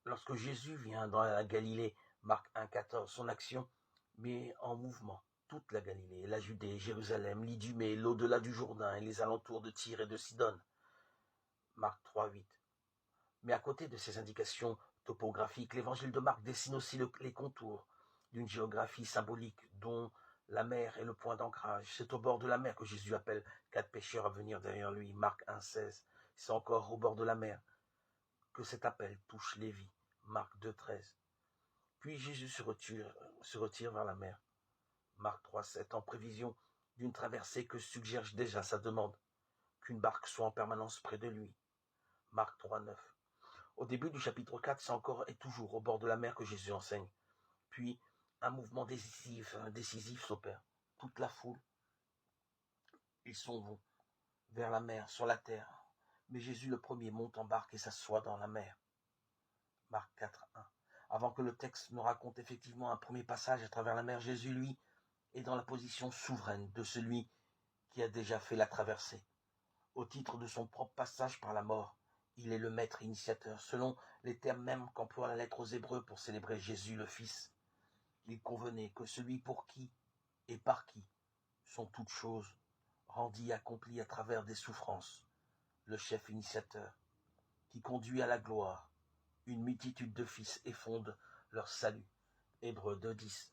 Lorsque Jésus vient dans la Galilée, Marc 1,14, son action met en mouvement toute la Galilée, la Judée, Jérusalem, l'Idumée, l'au-delà du Jourdain et les alentours de Tyr et de Sidon. Marc 3,8. Mais à côté de ces indications topographiques, l'évangile de Marc dessine aussi les contours d'une géographie symbolique dont la mer est le point d'ancrage. C'est au bord de la mer que Jésus appelle 4 pécheurs à venir derrière lui. Marc 1,16. C'est encore au bord de la mer que cet appel touche Lévi. Marc 2,13. Puis Jésus se retire vers la mer. Marc 3,7. En prévision d'une traversée que suggère déjà sa demande, qu'une barque soit en permanence près de lui. Marc 3,9. Au début du chapitre 4, c'est encore et toujours au bord de la mer que Jésus enseigne. Puis, un mouvement décisif s'opère. Toute la foule, ils s'en vont vers la mer, sur la terre. Mais Jésus le premier monte en barque et s'assoit dans la mer. Marc 4,1. Avant que le texte ne raconte effectivement un premier passage à travers la mer, Jésus, lui, est dans la position souveraine de celui qui a déjà fait la traversée. Au titre de son propre passage par la mort, il est le maître initiateur, selon les termes mêmes qu'emploie la lettre aux Hébreux pour célébrer Jésus le Fils. Il convenait que celui pour qui et par qui sont toutes choses rendit accompli à travers des souffrances, le chef initiateur, qui conduit à la gloire une multitude de fils et fonde leur salut. Hébreux 2,10.